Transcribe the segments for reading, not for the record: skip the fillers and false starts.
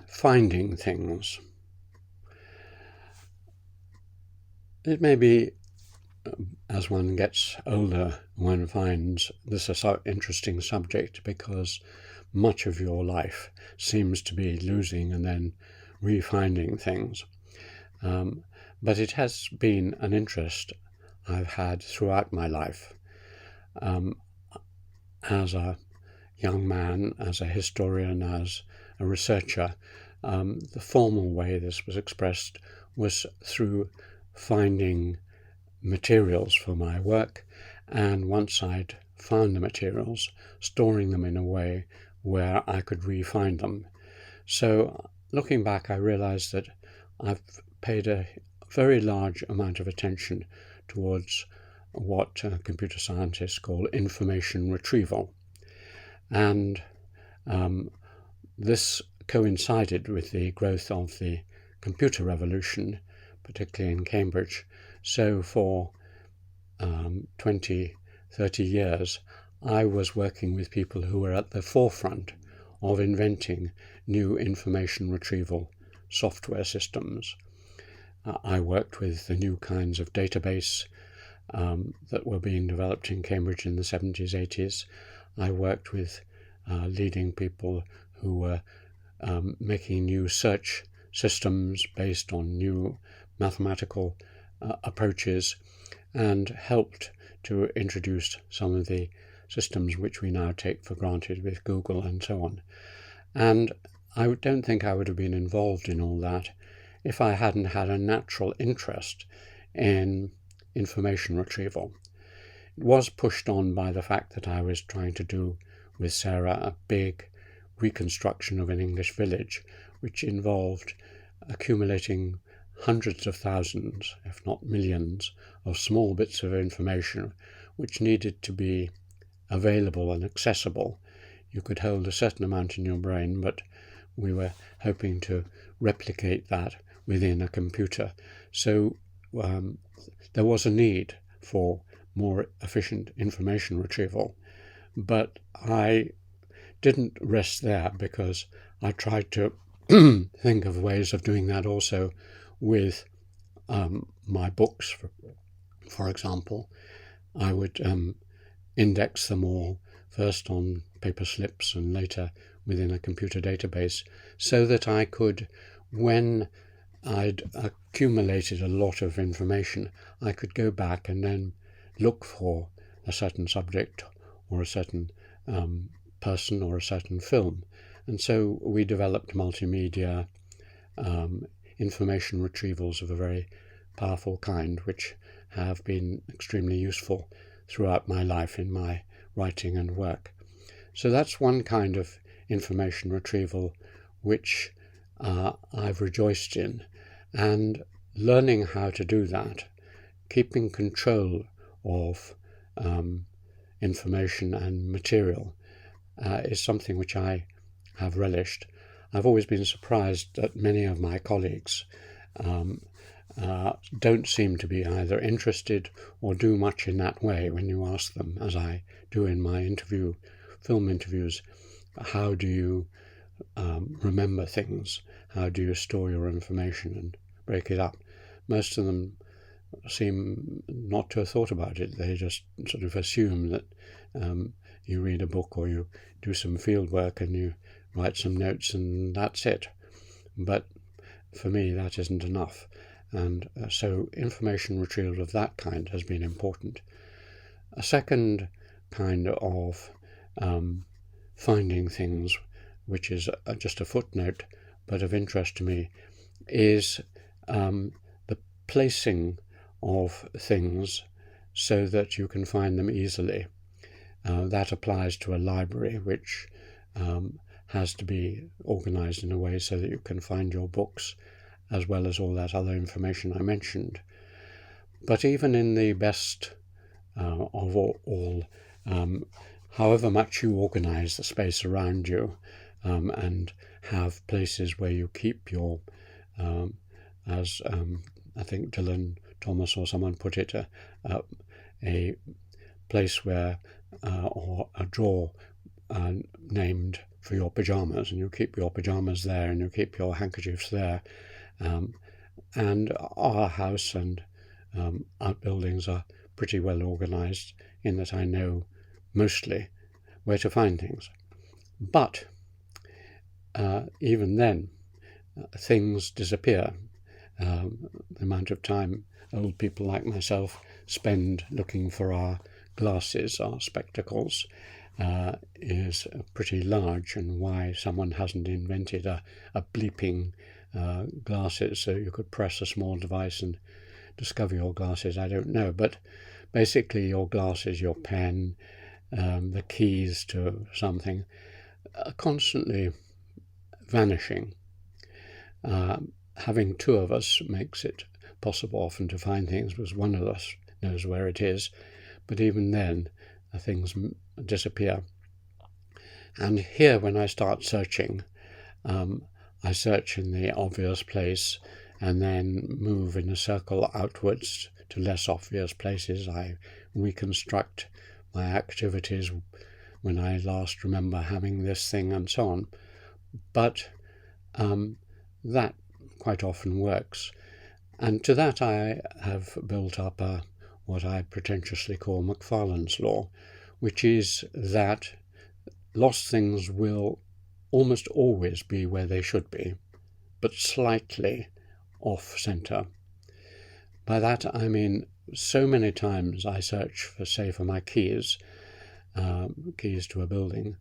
Finding things. It may be, as one gets older, one finds this a so interesting subject because much of your life seems to be losing and then refinding things. But it has been an interest I've had throughout my life. As a young man, as a historian, as a researcher, the formal way this was expressed was through finding materials for my work, and once I'd found the materials, storing them in a way where I could re-find them. So looking back, I realized that I've paid a very large amount of attention towards what computer scientists call information retrieval. And this coincided with the growth of the computer revolution, particularly in Cambridge. So for 20, 30 years, I was working with people who were at the forefront of inventing new information retrieval software systems. I worked with the new kinds of database that were being developed in Cambridge in the 70s, 80s. I worked with leading people who were making new search systems based on new mathematical approaches, and helped to introduce some of the systems which we now take for granted with Google and so on. And I don't think I would have been involved in all that if I hadn't had a natural interest in information retrieval. It was pushed on by the fact that I was trying to do with Sarah a big reconstruction of an English village, which involved accumulating hundreds of thousands, if not millions, of small bits of information which needed to be available and accessible. You could hold a certain amount in your brain, but we were hoping to replicate that within a computer. So there was a need for more efficient information retrieval. But I didn't rest there, because I tried to think of ways of doing that also with my books. For example, I would index them all, first on paper slips and later within a computer database, so that I could, when I'd accumulated a lot of information, I could go back and then look for a certain subject or a certain person or a certain film. And so we developed multimedia information retrievals of a very powerful kind, which have been extremely useful throughout my life in my writing and work. So that's one kind of information retrieval which I've rejoiced in, and learning how to do that, keeping control of information and material, is something which I have relished. I've always been surprised that many of my colleagues don't seem to be either interested or do much in that way when you ask them, as I do in my film interviews, how do you remember things? How do you store your information and break it up? Most of them seem not to have thought about it. They just sort of assume that you read a book or you do some field work and you write some notes and that's it. But for me, that isn't enough. And so information retrieval of that kind has been important. A second kind of finding things, which is just a footnote but of interest to me, is the placing of things so that you can find them easily. That applies to a library, which has to be organized in a way so that you can find your books as well as all that other information I mentioned. But even in the best of all, however much you organize the space around you and have places where you keep your, as I think Dylan Thomas or someone put it, a place where, or a drawer named for your pyjamas, and you keep your pyjamas there, and you keep your handkerchiefs there. And our house and outbuildings are pretty well organised in that I know mostly where to find things. But even then, things disappear. The amount of time old people like myself spend looking for our glasses, our spectacles, is pretty large, and why someone hasn't invented a bleeping glasses so you could press a small device and discover your glasses, I don't know. But basically your glasses, your pen, the keys to something are constantly vanishing. Having two of us makes it possible often to find things, because one of us knows where it is, but even then things disappear. And here, when I start searching, I search in the obvious place and then move in a circle outwards to less obvious places. I reconstruct my activities when I last remember having this thing and so on. But that quite often works. And to that I have built up what I pretentiously call Macfarlane's law, which is that lost things will almost always be where they should be, but slightly off-centre. By that I mean so many times I search for, say, for my keys to a building,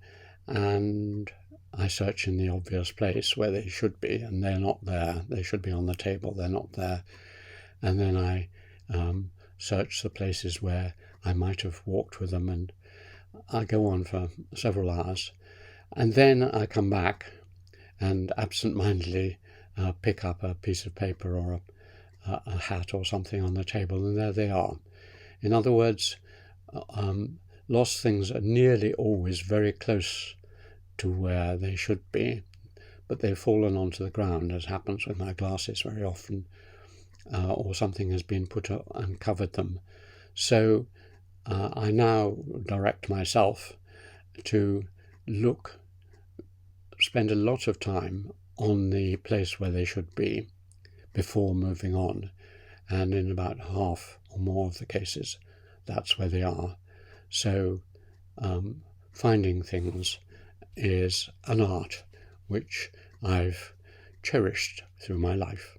and I search in the obvious place where they should be, and they're not there. They should be on the table, they're not there. And then I search the places where I might have walked with them, and I go on for several hours. And then I come back and absent-mindedly pick up a piece of paper or a hat or something on the table, and there they are. In other words, lost things are nearly always very close to where they should be, but they've fallen onto the ground, as happens with my glasses very often, or something has been put up and covered them. So I now direct myself to spend a lot of time on the place where they should be before moving on, and in about half or more of the cases that's where they are. So finding things is an art which I've cherished through my life.